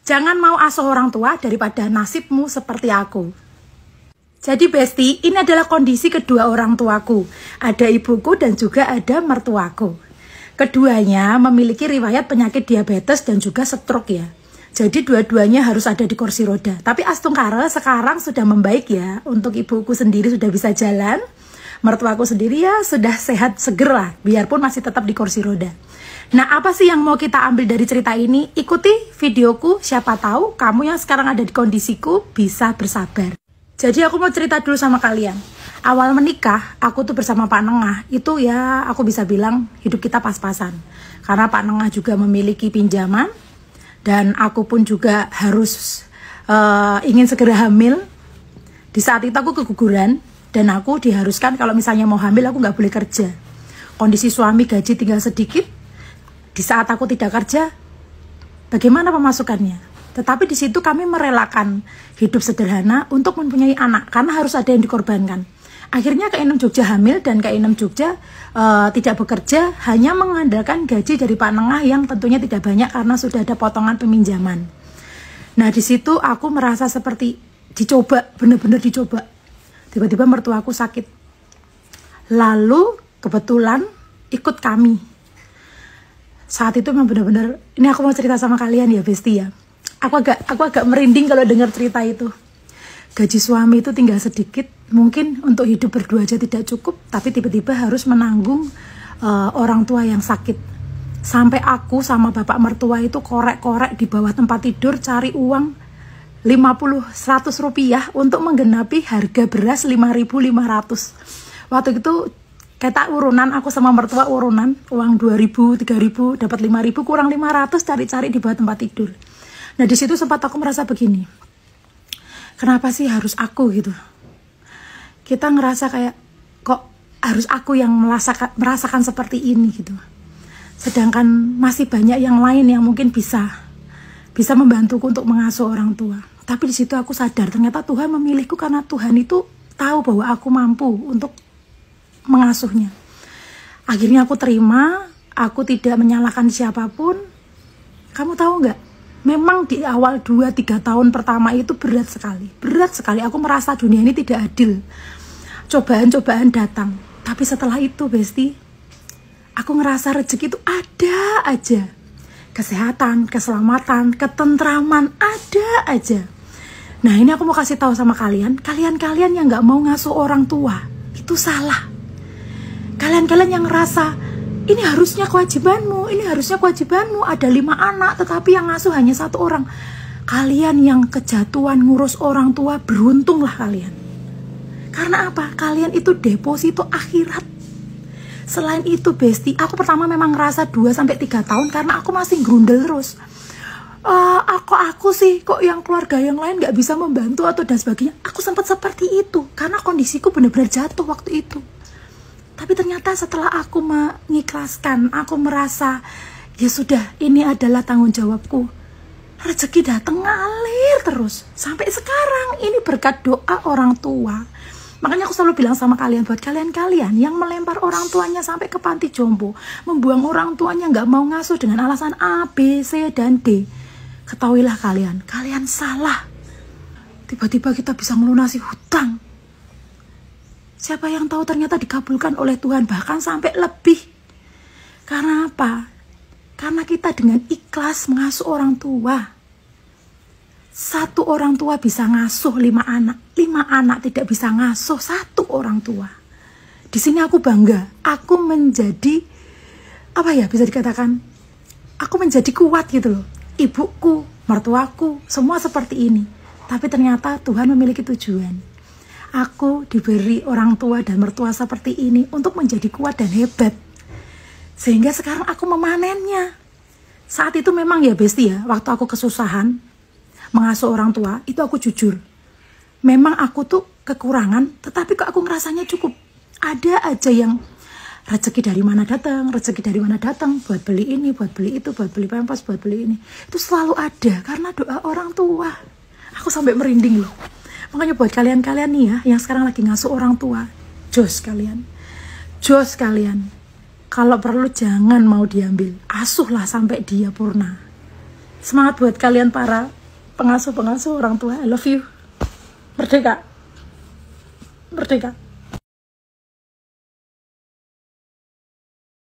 Jangan mau asuh orang tua daripada nasibmu seperti aku. Jadi Besti, ini adalah kondisi kedua orang tuaku. Ada ibuku dan juga ada mertuaku. Keduanya memiliki riwayat penyakit diabetes dan juga stroke ya. Jadi dua-duanya harus ada di kursi roda. Tapi Astungkara sekarang sudah membaik ya. Untuk ibuku sendiri sudah bisa jalan. Mertuaku sendiri ya sudah sehat seger lah. Biarpun masih tetap di kursi roda. Nah, apa sih yang mau kita ambil dari cerita ini? Ikuti videoku, siapa tahu kamu yang sekarang ada di kondisiku bisa bersabar. Jadi aku mau cerita dulu sama kalian. Awal menikah, aku tuh bersama Pak Nengah, itu ya aku bisa bilang hidup kita pas-pasan. Karena Pak Nengah juga memiliki pinjaman, dan aku pun juga harus ingin segera hamil. Di saat itu aku keguguran, dan aku diharuskan kalau misalnya mau hamil aku nggak boleh kerja. Kondisi suami gaji tinggal sedikit. Di saat aku tidak kerja, bagaimana pemasukannya? Tetapi di situ kami merelakan hidup sederhana untuk mempunyai anak, karena harus ada yang dikorbankan. Akhirnya Kak Inem Jogja hamil dan Kak Inem Jogja tidak bekerja, hanya mengandalkan gaji dari Pak Nengah yang tentunya tidak banyak karena sudah ada potongan peminjaman. Nah di situ aku merasa seperti dicoba, benar-benar dicoba. Tiba-tiba mertuaku sakit. Lalu kebetulan ikut kami. Saat itu memang benar-benar, ini aku mau cerita sama kalian ya Besti ya. Aku agak merinding kalau dengar cerita itu. Gaji suami itu tinggal sedikit, mungkin untuk hidup berdua aja tidak cukup, tapi tiba-tiba harus menanggung orang tua yang sakit. Sampai aku sama bapak mertua itu korek-korek di bawah tempat tidur cari uang 50-100 rupiah untuk menggenapi harga beras 5.500. Waktu itu kita urunan, aku sama mertua urunan, uang 2.000, 3.000, dapat 5.000, kurang 500, cari-cari di bawah tempat tidur. Nah di situ sempat aku merasa begini, kenapa sih harus aku gitu? Kita ngerasa kayak, kok harus aku yang merasakan seperti ini gitu. Sedangkan masih banyak yang lain yang mungkin bisa membantuku untuk mengasuh orang tua. Tapi di situ aku sadar, ternyata Tuhan memilihku karena Tuhan itu tahu bahwa aku mampu untuk mengasuhnya. Akhirnya aku terima, aku tidak menyalahkan siapapun. Kamu tahu nggak? Memang di awal 2-3 tahun pertama itu berat sekali. Berat sekali, aku merasa dunia ini tidak adil. Cobaan-cobaan datang. Tapi setelah itu Besti, aku ngerasa rezeki itu ada aja. Kesehatan, keselamatan, ketentraman, ada aja. Nah ini aku mau kasih tahu sama kalian. Kalian-kalian yang nggak mau ngasuh orang tua, itu salah. Kalian-kalian yang ngerasa ini harusnya kewajibanmu, ada 5 anak tetapi yang ngasuh hanya 1 orang. Kalian yang kejatuhan ngurus orang tua, beruntunglah kalian. Karena apa? Kalian itu deposito akhirat. Selain itu Besti, aku pertama memang ngerasa 2-3 tahun karena aku masih grundel terus. Aku sih kok yang keluarga yang lain gak bisa membantu atau dan sebagainya. Aku sempat seperti itu karena kondisiku benar-benar jatuh waktu itu. Tapi ternyata setelah aku mengikhlaskan, aku merasa ya sudah, ini adalah tanggung jawabku. Rezeki datang ngalir terus sampai sekarang. Ini berkat doa orang tua. Makanya aku selalu bilang sama kalian, buat kalian-kalian yang melempar orang tuanya sampai ke panti jompo, membuang orang tuanya nggak mau ngasuh dengan alasan A, B, C, dan D. Ketahuilah kalian salah. Tiba-tiba kita bisa melunasi hutang. Siapa yang tahu ternyata dikabulkan oleh Tuhan, bahkan sampai lebih. Karena apa? Karena kita dengan ikhlas mengasuh orang tua. 1 orang tua bisa ngasuh 5 anak. 5 anak tidak bisa ngasuh 1 orang tua. Di sini aku bangga. Aku menjadi, apa ya bisa dikatakan, aku menjadi kuat gitu loh. Ibuku, mertuaku, semua seperti ini. Tapi ternyata Tuhan memiliki tujuan. Aku diberi orang tua dan mertua seperti ini untuk menjadi kuat dan hebat. Sehingga sekarang aku memanennya. Saat itu memang ya Besti ya, waktu aku kesusahan mengasuh orang tua, itu aku jujur. Memang aku tuh kekurangan, tetapi kok aku ngerasanya cukup. Ada aja yang rezeki dari mana datang, buat beli ini, buat beli itu, buat beli pampas, buat beli ini. Itu selalu ada karena doa orang tua. Aku sampai merinding loh. Makanya buat kalian-kalian nih ya, yang sekarang lagi ngasuh orang tua, jos kalian. Kalau perlu jangan mau diambil, asuhlah sampai dia purna. Semangat buat kalian para pengasuh-pengasuh orang tua. I love you. Merdeka. Merdeka.